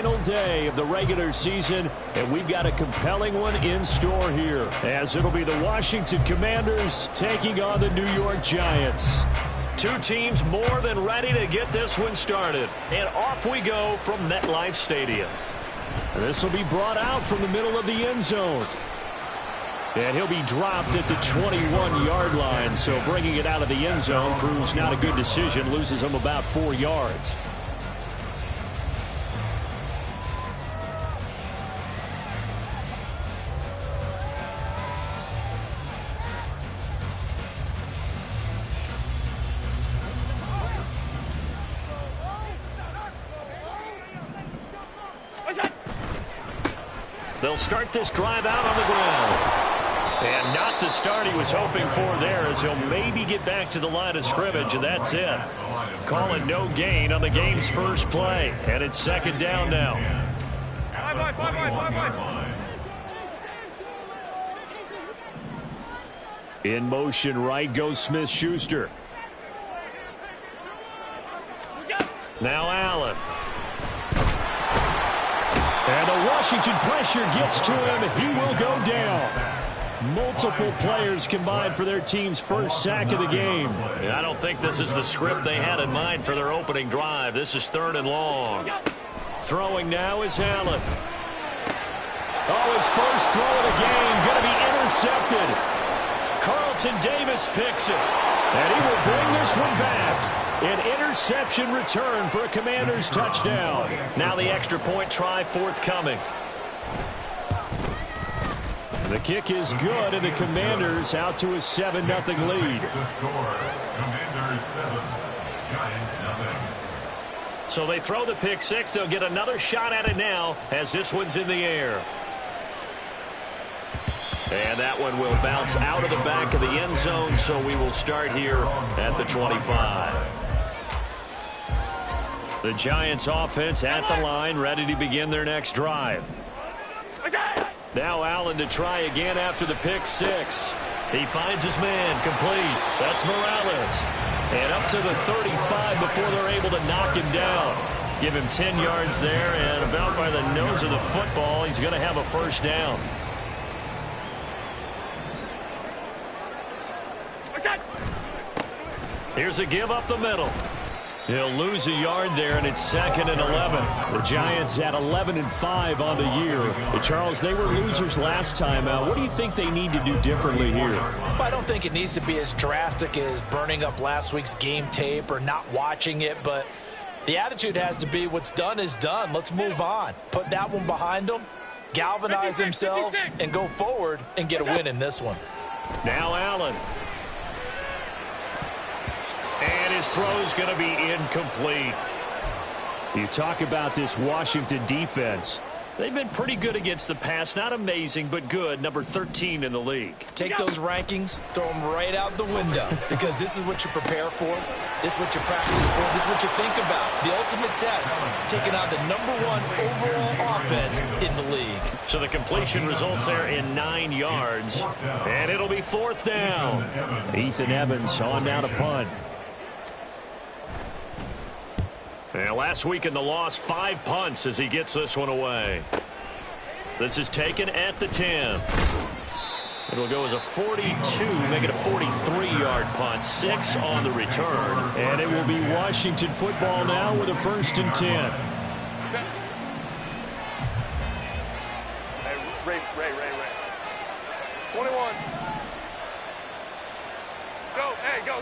final day of the regular season, and we've got a compelling one in store here, as it'll be the Washington Commanders taking on the New York Giants. Two teams more than ready to get this one started. And off we go from MetLife Stadium. This will be brought out from the middle of the end zone. And he'll be dropped at the 21-yard line, so bringing it out of the end zone proves not a good decision, loses him about 4 yards. They'll start this drive out on the ground. And not the start he was hoping for there, as he'll maybe get back to the line of scrimmage, and that's it. Call it no gain on the game's first play. And it's second down now. In motion right goes Smith-Schuster. Now Allen. And the Washington pressure gets to him. He will go down. Multiple players combined for their team's first sack of the game. I don't think this is the script they had in mind for their opening drive. This is 3rd and long. Throwing now is Allen. Oh, his first throw of the game going to be intercepted. Carlton Davis picks it. And he will bring this one back. An interception return for a Commanders touchdown. Now the extra point try forthcoming. The kick is good, and the Commanders out to a 7-0 lead. So they throw the pick six. They'll get another shot at it now as this one's in the air. And that one will bounce out of the back of the end zone, so we will start here at the 25. The Giants offense at the line, ready to begin their next drive. Now Allen to try again after the pick six. He finds his man, complete. That's Morales. And up to the 35 before they're able to knock him down. Give him 10 yards there, and about by the nose of the football, he's going to have a first down. Here's a give up the middle. He'll lose a yard there, and it's 2nd and 11. The Giants at 11-5 on the year. Charles, they were losers last time out. What do you think they need to do differently here? Well, I don't think it needs to be as drastic as burning up last week's game tape or not watching it, but the attitude has to be what's done is done. Let's move on. Put that one behind them, galvanize themselves, and go forward and get a win in this one. Now Allen. And his throw's going to be incomplete. You talk about this Washington defense. They've been pretty good against the pass. Not amazing, but good. Number 13 in the league. Take those rankings, throw them right out the window, because this is what you prepare for. This is what you practice for. This is what you think about. The ultimate test, taking out the #1 overall offense in the league. So the completion results there in 9 yards. And it'll be 4th down. Ethan Evans on down to punt. And last week in the loss, 5 punts as he gets this one away. This is taken at the 10. It'll go as a 42, make it a 43-yard punt, 6 on the return. And it will be Washington football now with a 1st and 10. Ray. 21. Go, hey, go.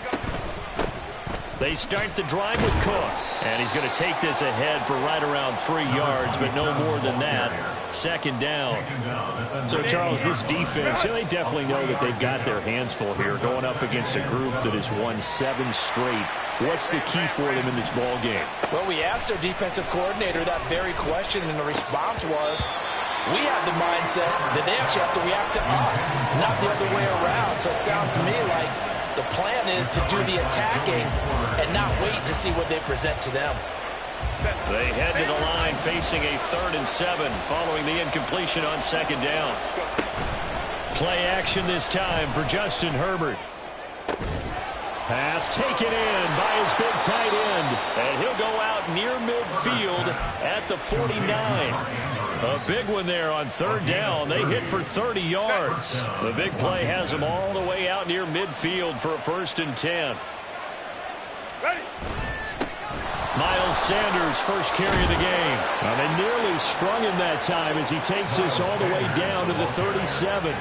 They start the drive with Cook. And he's going to take this ahead for right around 3 yards, but no more than that. 2nd down. So, Charles, this defense, they definitely know that they've got their hands full here, going up against a group that has won 7 straight. What's the key for them in this ball game? Well, we asked their defensive coordinator that very question, and the response was, we have the mindset that they actually have to react to us, not the other way around. So it sounds to me like the plan is to do the attacking and not wait to see what they present to them. They head to the line facing a 3rd and 7 following the incompletion on 2nd down. Play action this time for Justin Herbert. Pass taken in by his big tight end. And he'll go out near midfield at the 49. A big one there on third down. They hit for 30 yards. The big play has them all the way out near midfield for a 1st and 10. Miles Sanders, first carry of the game. Well, they nearly sprung him that time as he takes this all the way down to the 37.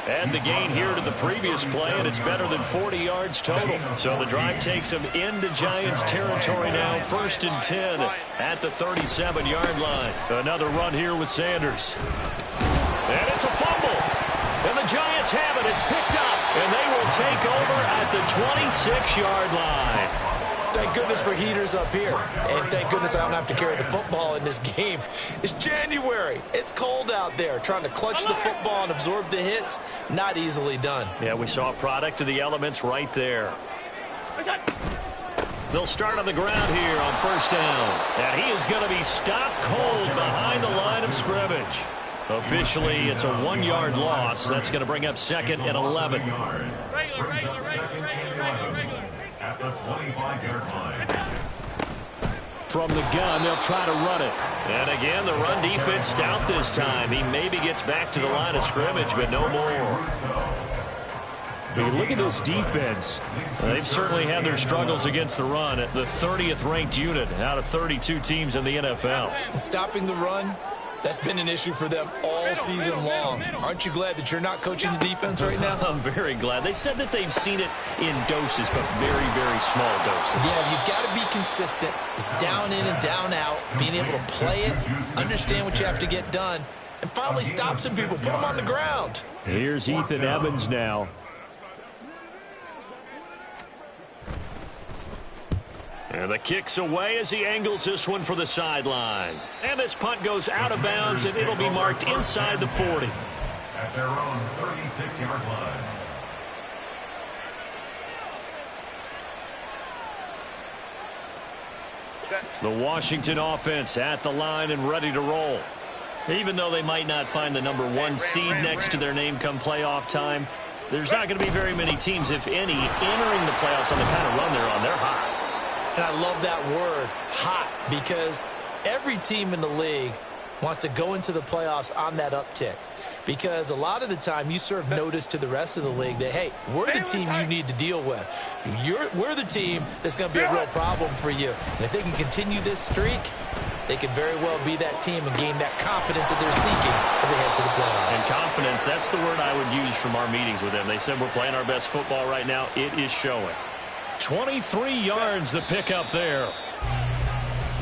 And the gain here to the previous play, and it's better than 40 yards total. So the drive takes them into Giants territory now, 1st and 10 at the 37-yard line. Another run here with Sanders. And it's a fumble. And the Giants have it. It's picked up. And they will take over at the 26-yard line. Thank goodness for heaters up here. And thank goodness I don't have to carry the football in this game. It's January. It's cold out there. Trying to clutch the football and absorb the hits, not easily done. Yeah, we saw a product of the elements right there. They'll start on the ground here on 1st down. And he is going to be stopped cold behind the line of scrimmage. Officially, it's a 1-yard loss. That's going to bring up 2nd and 11. At the 25-yard line. From the gun, they'll try to run it. And again, the run defense stout this time. He maybe gets back to the line of scrimmage, but no more. When you look at this defense, they've certainly had their struggles against the run. At the 30th ranked unit out of 32 teams in the NFL. Stopping the run, that's been an issue for them all season long. Aren't you glad that you're not coaching the defense right now? I'm very glad. They said that they've seen it in doses, but very, very small doses. Yeah, you've got to be consistent. It's down in and down out, being able to play it, understand what you have to get done, and finally stop some people, put them on the ground. Here's Ethan Evans now. And the kick's away as he angles this one for the sideline. And this punt goes out of bounds, and it'll be marked inside the 40. At their own 36-yard line. The Washington offense at the line and ready to roll. Even though they might not find the number 1 seed next to their name come playoff time, there's not going to be very many teams, if any, entering the playoffs on the kind of run they're on. They're hot. And I love that word, hot, because every team in the league wants to go into the playoffs on that uptick. Because a lot of the time you serve notice to the rest of the league that, hey, we're the team you need to deal with. We're the team that's going to be a real problem for you. And if they can continue this streak, they could very well be that team and gain that confidence that they're seeking as they head to the playoffs. And confidence, that's the word I would use from our meetings with them. They said we're playing our best football right now. It is showing. 23 yards the pickup there.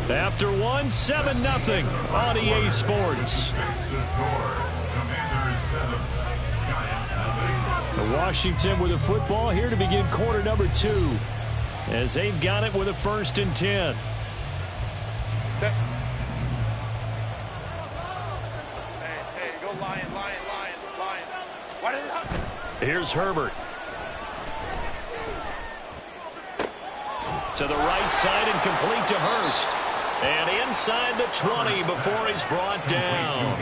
After one, 7-0 on EA Sports. Washington with a football here to begin quarter number 2. As they've got it with a 1st and 10. Hey, go Lion. What is it? Here's Herbert. To the right side and complete to Hurst. And inside the 20 before he's brought down.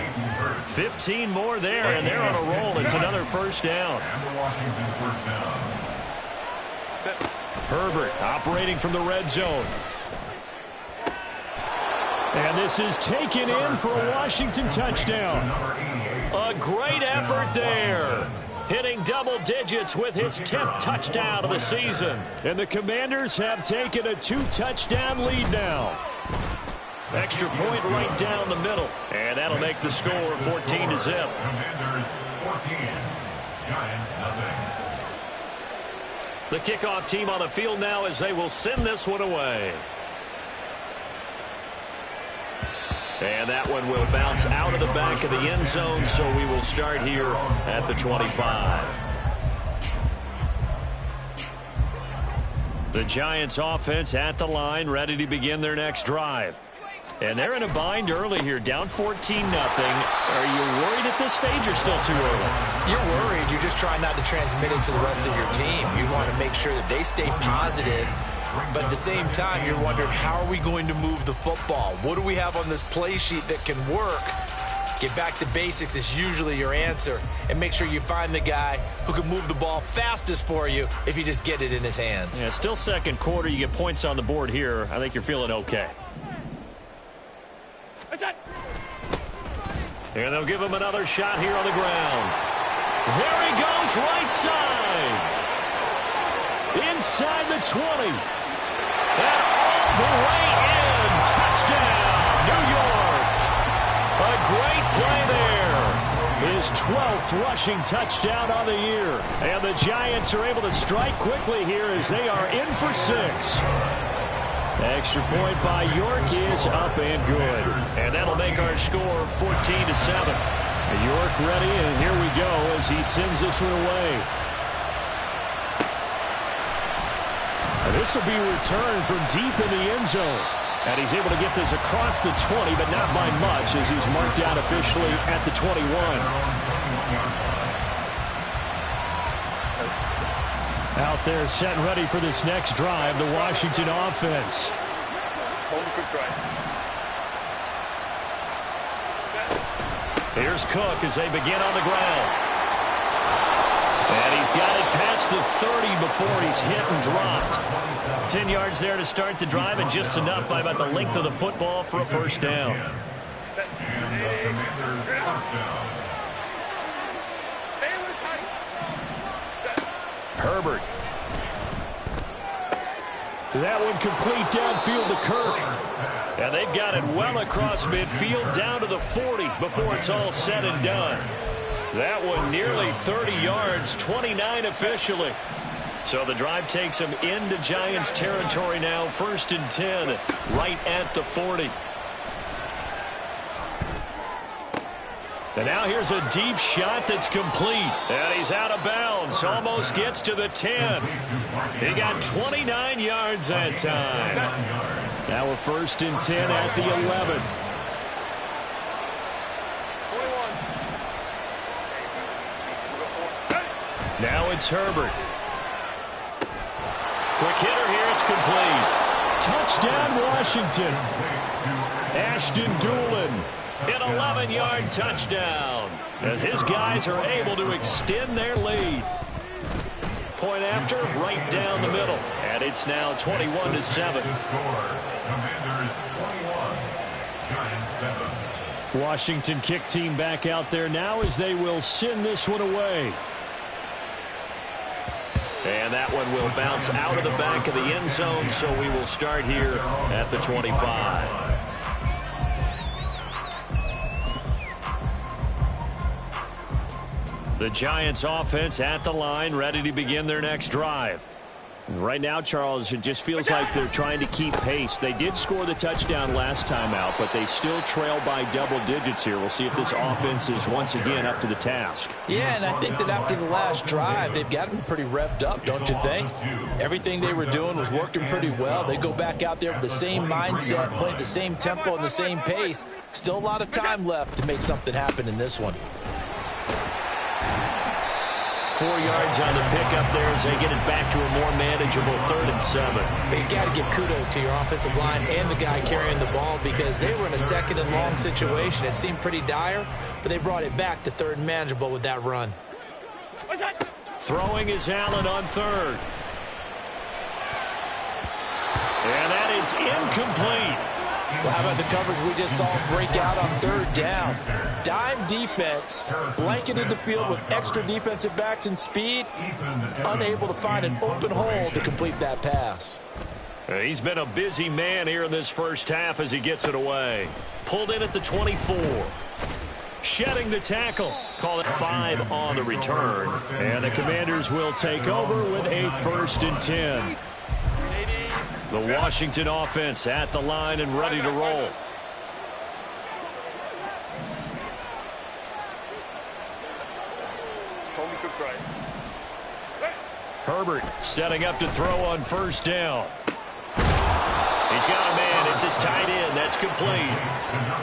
15 more there, and they're on a roll. It's another 1st down. Herbert operating from the red zone. And this is taken in for a Washington touchdown. A great effort there. Hitting double digits with his 10th touchdown of the season. And the Commanders have taken a 2-touchdown lead now. Extra point right down the middle. And that'll make the score 14-0. Commanders 14, Giants nothing. The kickoff team on the field now as they will send this one away. And that one will bounce out of the back of the end zone, so we will start here at the 25. The Giants offense at the line, ready to begin their next drive. And they're in a bind early here, down 14-0. Are you worried at this stage or still too early? You're worried. You're just trying not to transmit it to the rest of your team. You want to make sure that they stay positive. But at the same time, you're wondering, how are we going to move the football? What do we have on this play sheet that can work? Get back to basics is usually your answer. And make sure you find the guy who can move the ball fastest for you if you just get it in his hands. Yeah, still second quarter. You get points on the board here. I think you're feeling okay. And they'll give him another shot here on the ground. There he goes, right side. Inside the 20. And all the way in. Touchdown, New York. A great play there. His 12th rushing touchdown on the year. And the Giants are able to strike quickly here as they are in for 6. Extra point by York is up and good. And that'll make our score 14-7. York ready, and here we go as he sends this one away. And this will be returned from deep in the end zone. And he's able to get this across the 20, but not by much as he's marked out officially at the 21. Out there set and ready for this next drive, the Washington offense. Here's Cook as they begin on the ground. And he's got it past the 30 before he's hit and dropped. 10 yards there to start the drive, and just enough by about the length of the football for a first down. Herbert. That one complete downfield to Kirk. And they've got it well across midfield down to the 40 before it's all said and done. That one nearly 30 yards, 29 officially. So the drive takes them into Giants territory now, 1st and 10, right at the 40. And now here's a deep shot that's complete. And he's out of bounds. Almost gets to the 10. He got 29 yards that time. Now we're 1st and 10 at the 11. Now it's Herbert. Quick hitter here. It's complete. Touchdown, Washington. Ashton Doolin. An 11-yard touchdown as his guys are able to extend their lead. Point after, right down the middle. And it's now 21-7. Commanders 21, Giants 7. Washington kick team back out there now as they will send this one away. And that one will bounce out of the back of the end zone, so we will start here at the 25. The Giants offense at the line, ready to begin their next drive. Right now, Charles, it just feels like they're trying to keep pace. They did score the touchdown last time out, but they still trail by double digits here. We'll see if this offense is once again up to the task. Yeah, and I think that after the last drive, they've got to be pretty revved up, don't you think? Everything they were doing was working pretty well. They go back out there with the same mindset, play at the same tempo and the same pace. Still a lot of time left to make something happen in this one. 4 yards on the pickup there as they get it back to a more manageable 3rd and 7. You got to give kudos to your offensive line and the guy carrying the ball because they were in a 2nd and long situation. It seemed pretty dire, but they brought it back to 3rd and manageable with that run. Throwing is Allen on 3rd. And that is incomplete. Well, how about the coverage we just saw break out on 3rd down? Dime defense, blanketed the field with extra defensive backs and speed, unable to find an open hole to complete that pass. He's been a busy man here in this first half as he gets it away. Pulled in at the 24. Shedding the tackle. Call it 5 on the return. And the Commanders will take over with a 1st and 10. The Washington offense at the line and ready to roll. Herbert setting up to throw on 1st down. He's got a man. It's his tight end. That's complete.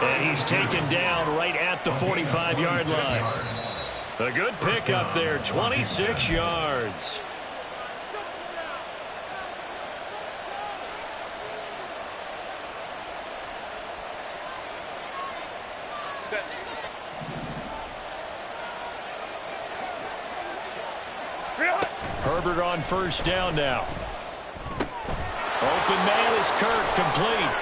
And he's taken down right at the 45-yard line. A good pickup there, 26 yards. Herbert on first down now. Open man is Kirk, complete.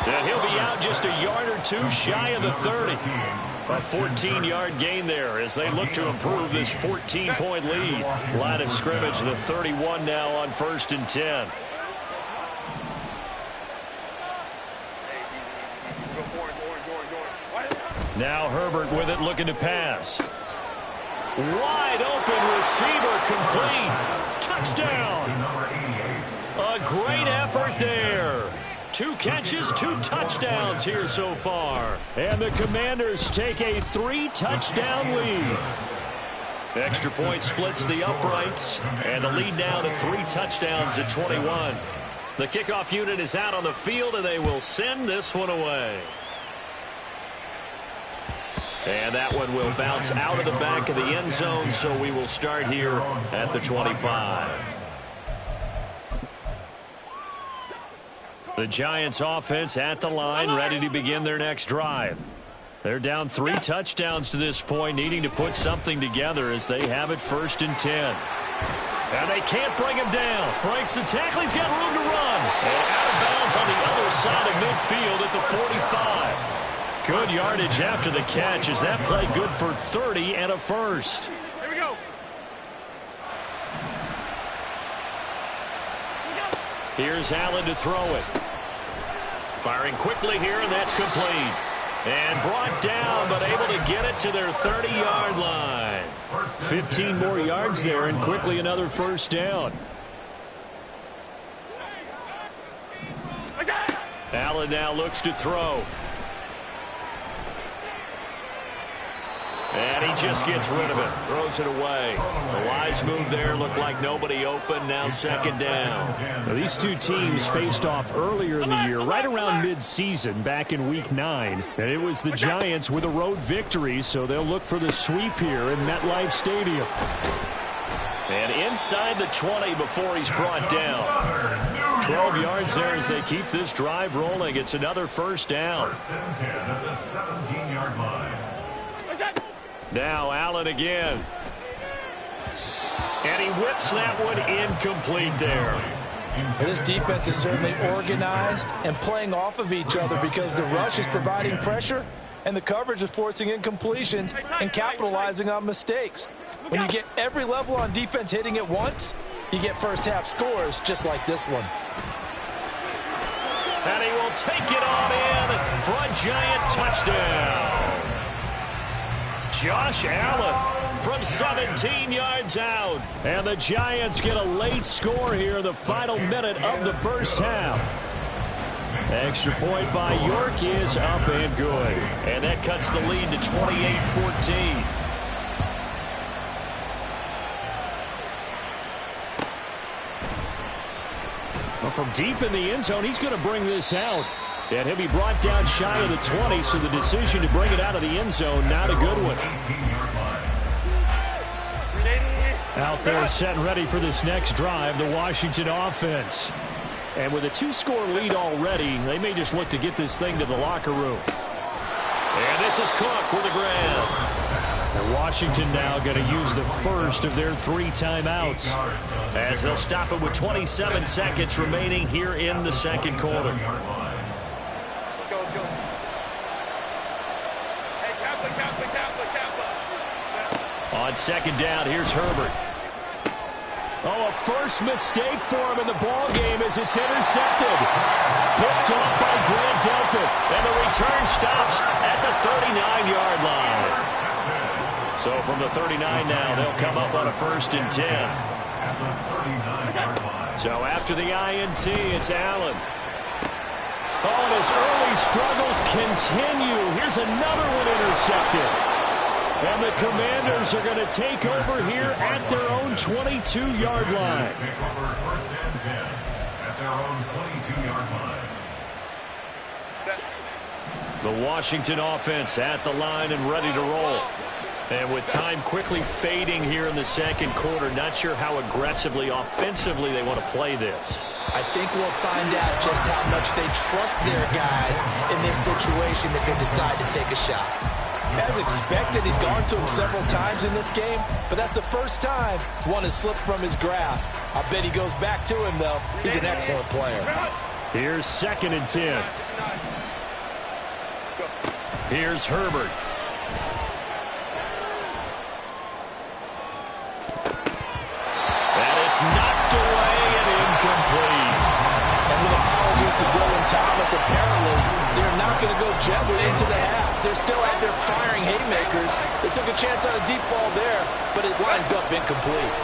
And he'll be out just a yard or two shy of the 30. A 14-yard gain there as they look to improve this 14-point lead. Line of scrimmage, the 31 now on 1st and 10. Now Herbert with it, looking to pass. Wide open receiver, complete. Touchdown. A great effort there. 2 catches, 2 touchdowns here so far. And the Commanders take a 3-touchdown lead. Extra point splits the uprights. And the lead now to 3 touchdowns at 21. The kickoff unit is out on the field, and they will send this one away. And that one will bounce out of the back of the end zone, so we will start here at the 25. The Giants offense at the line, ready to begin their next drive. They're down 3 touchdowns to this point, needing to put something together as they have it 1st and 10. And they can't bring him down. Breaks the tackle. He's got room to run. And out of bounds on the other side of midfield at the 45. Good yardage after the catch as that play good for 30 and a first. Here we go. Here's Allen to throw it. Firing quickly here, and that's complete. And brought down, but able to get it to their 30-yard line. 15 more yards there, and quickly another first down. Allen now looks to throw. And he just gets rid of it. Throws it away. A wise move there. Looked like nobody open. Now 2nd down. Now, these two teams faced off earlier in the year, right around mid-season, back in Week 9. And it was the Giants with a road victory, so they'll look for the sweep here in MetLife Stadium. And inside the 20 before he's brought down. 12 yards there as they keep this drive rolling. It's another first down. 1st and 10 at the 17-yard line. Now Allen again. And he whips that one incomplete there. This defense is certainly organized and playing off of each other because the rush is providing pressure and the coverage is forcing incompletions and capitalizing on mistakes. When you get every level on defense hitting at once, you get first-half scores just like this one. And he will take it on in for a Giant touchdown. Josh Allen from 17 yards out. And the Giants get a late score here, the final minute of the first half. Extra point by York is up and good. And that cuts the lead to 28-14. Well, from deep in the end zone, he's going to bring this out. And he'll be brought down shy of the 20, so the decision to bring it out of the end zone, not a good one. Out there set and ready for this next drive, the Washington offense. And with a 2-score lead already, they may just look to get this thing to the locker room. And this is Cook with the grab. And Washington now going to use the first of their 3 timeouts. As they'll stop it with 27 seconds remaining here in the second quarter. On 2nd down, here's Herbert. Oh, a first mistake for him in the ball game as it's intercepted. Picked off by Grant Delpit. And the return stops at the 39-yard line. So from the 39 now, they'll come up on a 1st and 10. So after the INT, it's Allen. Oh, and his early struggles continue. Here's another one intercepted. And the Commanders are going to take over here at their own 22-yard line. Take over 1st and 10 at their own 22-yard line. The Washington offense at the line and ready to roll. And with time quickly fading here in the second quarter, not sure how aggressively, offensively they want to play this. I think we'll find out just how much they trust their guys in this situation if they decide to take a shot. As expected, he's gone to him several times in this game, but that's the first time one has slipped from his grasp. I bet he goes back to him, though. He's an excellent player. Here's 2nd and 10. Here's Herbert. And it's knocked away and incomplete. And with apologies to Dylan Thomas, apparently they're not going to go gently into the half. They're still out there firing haymakers. They took a chance on a deep ball there, but it winds up incomplete.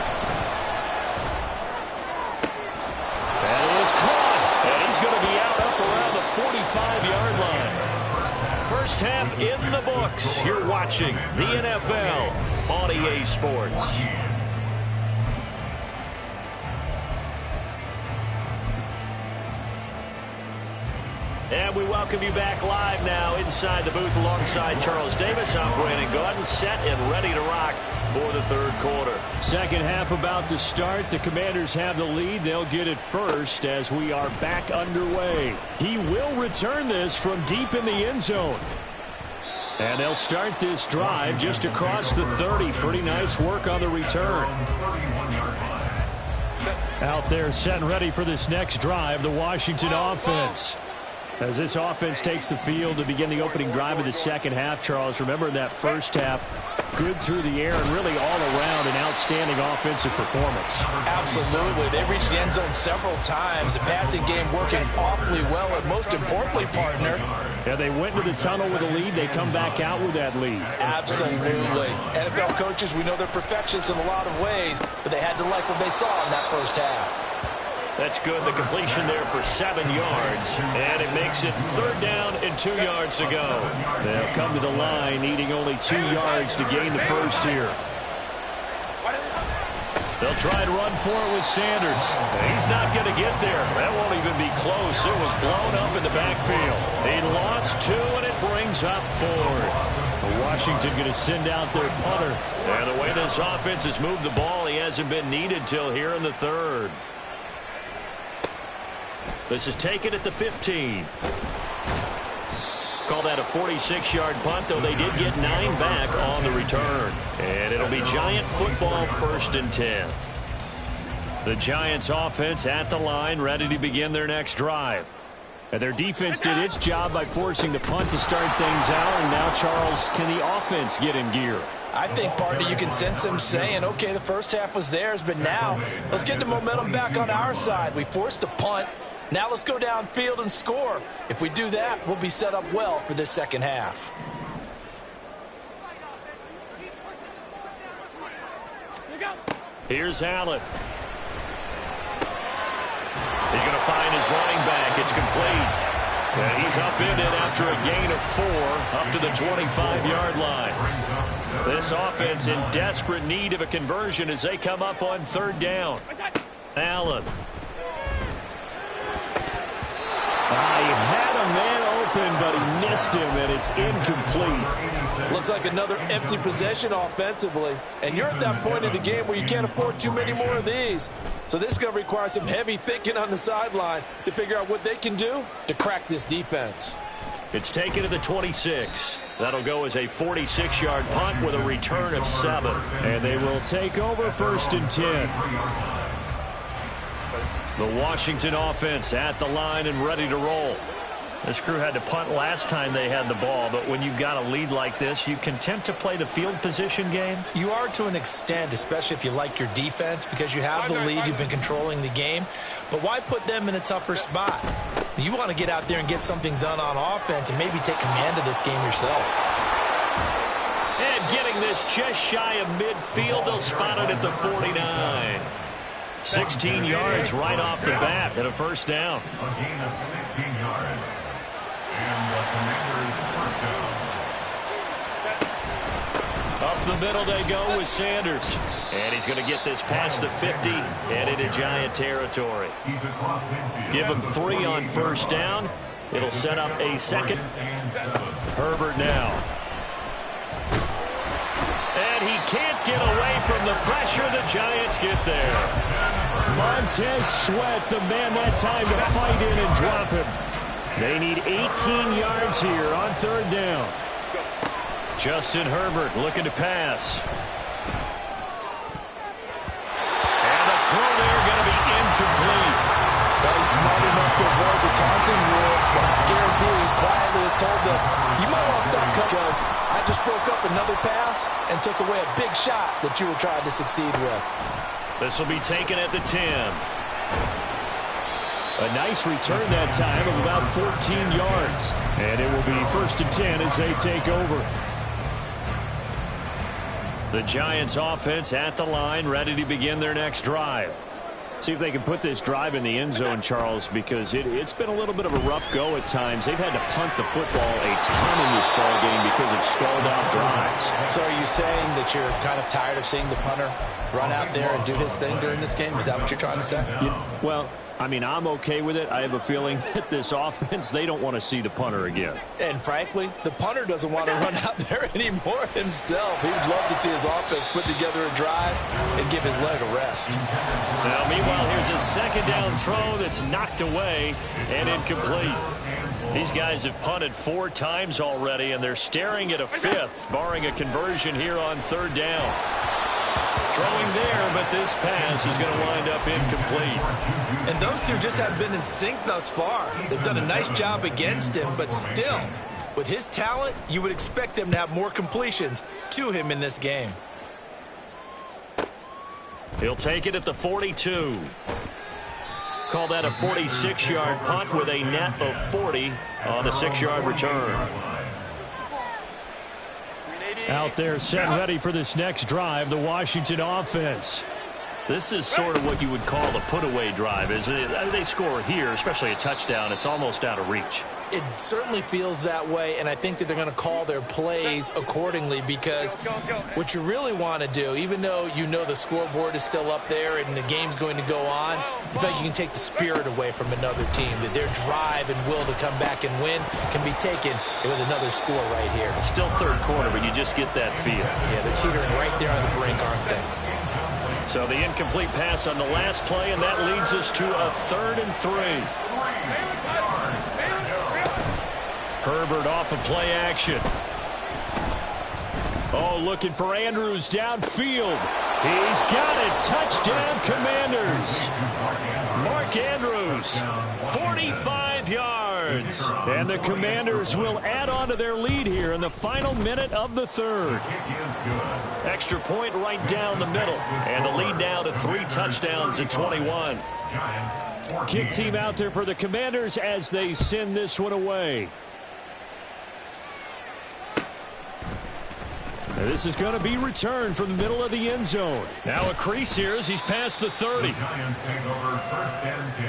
That is caught. And he's going to be out up around the 45-yard line. First half in the books. You're watching the NFL on EA Sports. And we welcome you back live now inside the booth alongside Charles Davis. I'm Brandon Gordon, set and ready to rock for the third quarter. Second half about to start. The Commanders have the lead. They'll get it first as we are back underway. He will return this from deep in the end zone. And they'll start this drive just across the 30. Pretty nice work on the return. Out there set and ready for this next drive, the Washington offense. As this offense takes the field to begin the opening drive of the second half, Charles, remember in that first half, good through the air and really all around an outstanding offensive performance. Absolutely. They reached the end zone several times. The passing game working awfully well, and most importantly, partner. Yeah, they went into the tunnel with a lead. They come back out with that lead. Absolutely. NFL coaches, we know they're perfectionists in a lot of ways, but they had to like what they saw in that first half. That's good. The completion there for 7 yards. And it makes it 3rd down and 2 yards to go. They'll come to the line needing only 2 yards to gain the first here. They'll try and run for it with Sanders. He's not going to get there. That won't even be close. It was blown up in the backfield. He lost 2, and it brings up 4th. Washington going to send out their punter. And the way this offense has moved the ball, he hasn't been needed till here in the 3rd. This is taken at the 15. Call that a 46-yard punt, though they did get 9 back on the return. And it'll be Giant football 1st and 10. The Giants offense at the line, ready to begin their next drive. And their defense did its job by forcing the punt to start things out. And now, Charles, can the offense get in gear? I think, partner, you can sense them saying, okay, the first half was theirs, but now let's get the momentum back on our side. We forced a punt. Now let's go downfield and score. If we do that, we'll be set up well for this second half. Here's Allen. He's going to find his running back. It's complete. And he's up in it after a gain of 4 up to the 25-yard line. This offense in desperate need of a conversion as they come up on 3rd down. Allen. He had a man open, but he missed him, and it's incomplete. Looks like another empty possession offensively. And you're at that point in the game where you can't afford too many more of these. So this is going to require some heavy thinking on the sideline to figure out what they can do to crack this defense. It's taken to the 26. That'll go as a 46-yard punt with a return of 7. And they will take over 1st and 10. The Washington offense at the line and ready to roll. This crew had to punt last time they had the ball, but when you've got a lead like this, you content to play the field position game? You are to an extent, especially if you like your defense, because you have the lead, you've been controlling the game. But why put them in a tougher spot? You want to get out there and get something done on offense and maybe take command of this game yourself. And getting this just shy of midfield, they'll spot it at the 49. 16 yards right off the bat and a 1st down. A gain of 16 yards. And the Commanders' 1st down. Up the middle they go with Sanders. And he's going to get this past the 50 and into Giant territory. Give him 3 on 1st down. It'll set up a 2nd. Herbert now. And he can't get away from the pressure. The Giants get there. Montez Sweat, the man that time to fight in and drop him. They need 18 yards here on 3rd down. Justin Herbert looking to pass. And the throw there going to be incomplete. Well, he's smart enough to avoid the taunting rule, but I guarantee he quietly has told them, you might want to stop because I just broke up another pass and took away a big shot that you were trying to succeed with. This will be taken at the 10. A nice return that time of about 14 yards. And it will be 1st and 10 as they take over. The Giants offense at the line, ready to begin their next drive. See if they can put this drive in the end zone, Charles, because it's been a little bit of a rough go at times. They've had to punt the football a ton in this ball game because of stalled out drives. So are you saying that you're kind of tired of seeing the punter run out there and do his thing during this game? Is that what you're trying to say? Well, I mean, I'm okay with it. I have a feeling that this offense, they don't want to see the punter again. And frankly, the punter doesn't want to run out there anymore himself. He would love to see his offense put together a drive and give his leg a rest. Now, meanwhile, here's a second down throw that's knocked away and incomplete. These guys have punted 4 times already, and they're staring at a 5th, barring a conversion here on 3rd down. Throwing there, but this pass is going to wind up incomplete. And those two just haven't been in sync thus far. They've done a nice job against him, but still, with his talent, you would expect them to have more completions to him in this game. He'll take it at the 42. Call that a 46-yard punt with a net of 40 on the 6-yard return. Out there set ready for this next drive, the Washington offense. This is sort of what you would call the put-away drive, isn't it? I mean, they score here, especially a touchdown. It's almost out of reach. It certainly feels that way, and I think that they're going to call their plays accordingly because what you really want to do, even though you know the scoreboard is still up there and the game's going to go on, you think you can take the spirit away from another team, that their drive and will to come back and win can be taken with another score right here. Still 3rd quarter, but you just get that feel. Yeah, they're teetering right there on the brink, aren't they? So the incomplete pass on the last play, and that leads us to a 3rd and 3. Herbert off of play action. Oh, looking for Andrews downfield. He's got it. Touchdown, Commanders. Mark Andrews, 45 yards. And the Commanders will add on to their lead here in the final minute of the 3rd. Extra point right down the middle. And the lead now to 3 touchdowns at 21. Kick team out there for the Commanders as they send this one away. This is going to be returned from the middle of the end zone. Now a crease here as he's past the 30. The Giants take over 1st and 10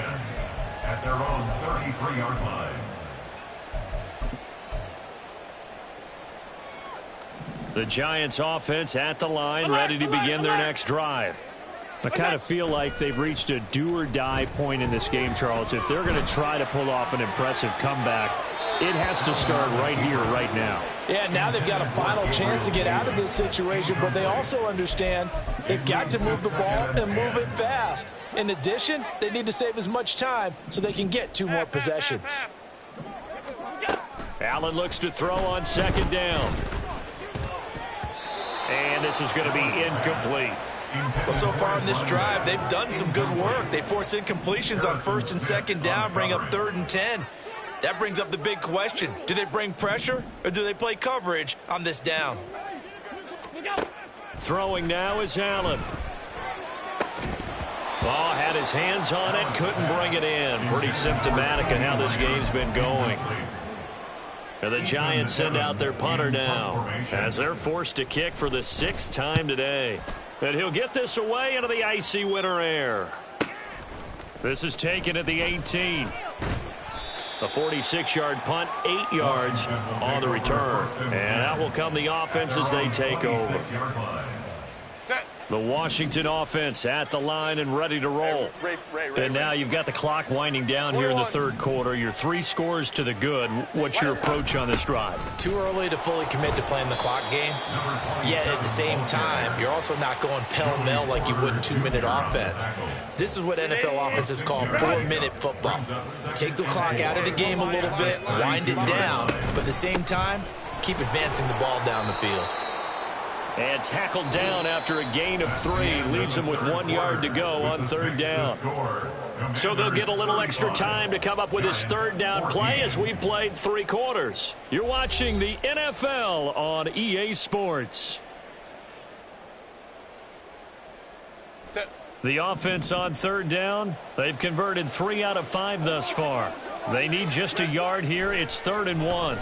at their own 33-yard line. The Giants offense at the line, ready to begin their next drive. I kind of feel like they've reached a do-or-die point in this game, Charles. If they're going to try to pull off an impressive comeback, it has to start right here, right now. Yeah, now they've got a final chance to get out of this situation, but they also understand they've got to move the ball and move it fast. In addition, they need to save as much time so they can get 2 more possessions. Allen looks to throw on 2nd down. And this is going to be incomplete. Well, so far in this drive, they've done some good work. They force incompletions on 1st and 2nd down, bring up 3rd and 10. That brings up the big question. Do they bring pressure or do they play coverage on this down? Throwing now is Allen. Ball had his hands on it, couldn't bring it in. Pretty symptomatic of how this game's been going. And the Giants send out their punter now as they're forced to kick for the 6th time today. And he'll get this away into the icy winter air. This is taken at the 18. A 46-yard punt, 8 yards on the return. And out will come the offense as they take over. The Washington offense at the line and ready to roll. And now you've got the clock winding down here in the 3rd quarter. You're 3 scores to the good. What's your approach on this drive? Too early to fully commit to playing the clock game. Yet at the same time, you're also not going pell-mell like you would in 2-minute offense. This is what NFL offenses call 4-minute football. Take the clock out of the game a little bit, wind it down, but at the same time, keep advancing the ball down the field. And tackled down after a gain of 3. Leaves him with 1 yard to go on third down. So they'll get a little extra time to come up with his third down play as we've played 3 quarters. You're watching the NFL on EA Sports. The offense on third down, they've converted 3 out of 5 thus far. They need just a yard here. It's 3rd and 1.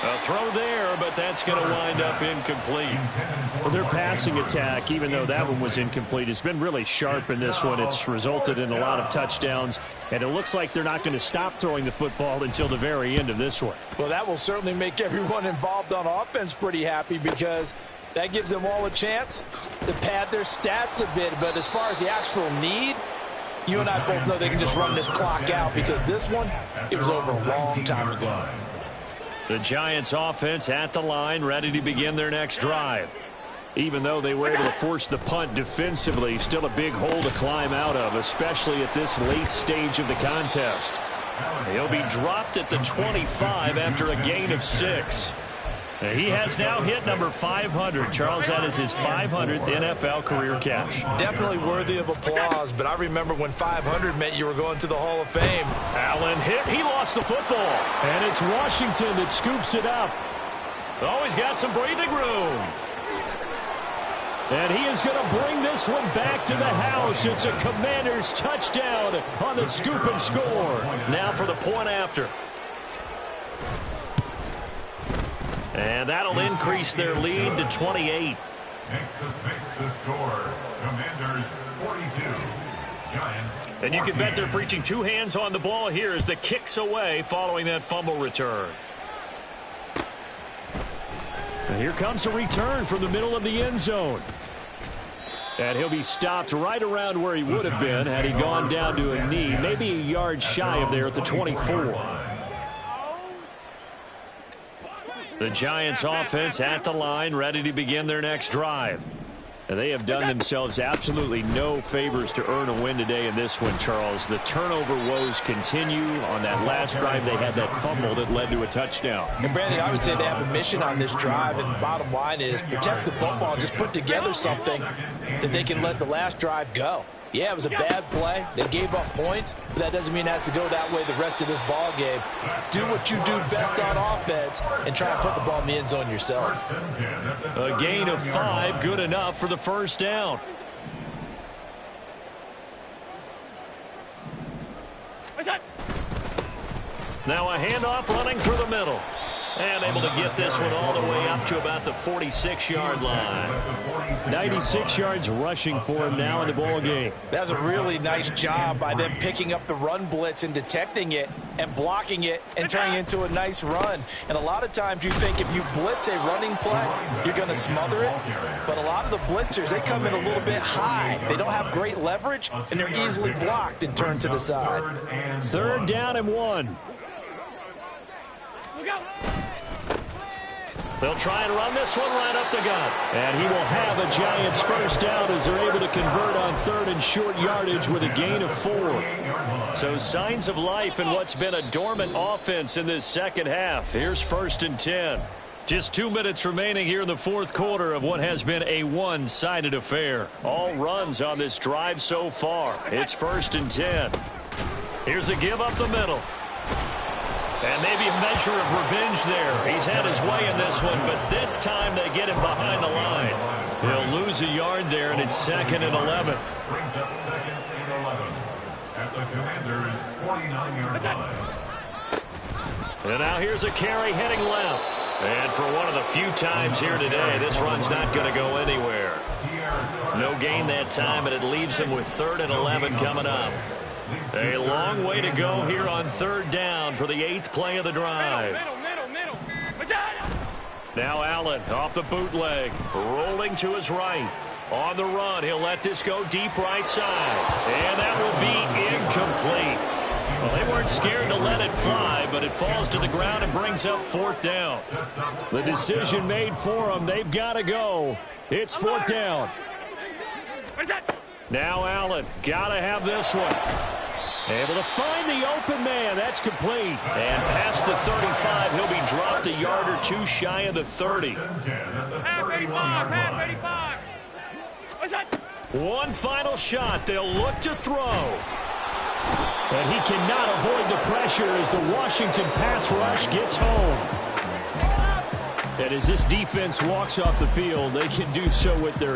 A throw there, but that's going to wind up incomplete. Well, their passing attack, even though that one was incomplete, has been really sharp in this one. It's resulted in a lot of touchdowns, and it looks like they're not going to stop throwing the football until the very end of this one. Well, that will certainly make everyone involved on offense pretty happy because that gives them all a chance to pad their stats a bit. But as far as the actual need, you and I both know they can just run this clock out because this one, it was over a long time ago. The Giants offense at the line, ready to begin their next drive. Even though they were able to force the punt defensively, still a big hole to climb out of, especially at this late stage of the contest. He'll be dropped at the 25 after a gain of 6. He has now hit number 500. Charles, that is his 500th NFL career catch. Definitely worthy of applause, but I remember when 500 meant you were going to the Hall of Fame. Allen hit. He lost the football. And it's Washington that scoops it up. Always got some breathing room. And he is going to bring this one back to the house. It's a Commanders touchdown on the scoop and score. Now for the point after. And that'll increase their lead to 28. Makes the score. Commanders 42. Giants. And you can bet they're preaching 2 hands on the ball here as the kick's away following that fumble return. And here comes a return from the middle of the end zone. And he'll be stopped right around where he would have been had he gone down to a knee, maybe a yard shy of there at the 24. The Giants offense at the line, ready to begin their next drive. And they have done themselves absolutely no favors to earn a win today in this one, Charles. The turnover woes continue. On that last drive, they had that fumble that led to a touchdown. And, Brandon, I would say they have a mission on this drive, and the bottom line is protect the football and just put together something that they can let the last drive go. Yeah, it was a bad play. They gave up points, but that doesn't mean it has to go that way the rest of this ball game. Do what you do best on offense and try and put the ball in the end zone yourself. A gain of 5, good enough for the first down. Now a handoff running through the middle. And able to get this one all the way up to about the 46-yard line. 96 yards rushing for him now in the ball game. That's a really nice job by them picking up the run blitz and detecting it and blocking it and turning it into a nice run. And a lot of times you think if you blitz a running play, you're going to smother it. But a lot of the blitzers, they come in a little bit high. They don't have great leverage, and they're easily blocked and turned to the side. 3rd down and 1. They'll try and run this one right up the gut. And he will have a Giants first down as they're able to convert on 3rd and short yardage with a gain of 4. So signs of life in what's been a dormant offense in this second half. Here's 1st and 10. Just 2 minutes remaining here in the 4th quarter of what has been a one-sided affair. All runs on this drive so far. It's 1st and 10. Here's a give up the middle. And maybe a measure of revenge there. He's had his way in this one, but this time they get him behind the line. He'll lose a yard there, and it's 2nd and 11. Brings up 2nd and 11 at the Commanders' 49-yard line. And now here's a carry heading left. And for one of the few times here today, this run's not going to go anywhere. No gain that time, and it leaves him with 3rd and 11 coming up. A long way to go here on 3rd down for the 8th play of the drive. Now Allen off the bootleg, rolling to his right. On the run, he'll let this go deep right side. And that will be incomplete. Well, they weren't scared to let it fly, but it falls to the ground and brings up 4th down. The decision made for them. They've got to go. It's 4th down. Now Allen, got to have this one. Able to find the open man. That's complete. And past the 35, he'll be dropped a yard or two shy of the 30. Half 85, half 85. What's that? One final shot. They'll look to throw. And he cannot avoid the pressure as the Washington pass rush gets home. And as this defense walks off the field, they can do so with their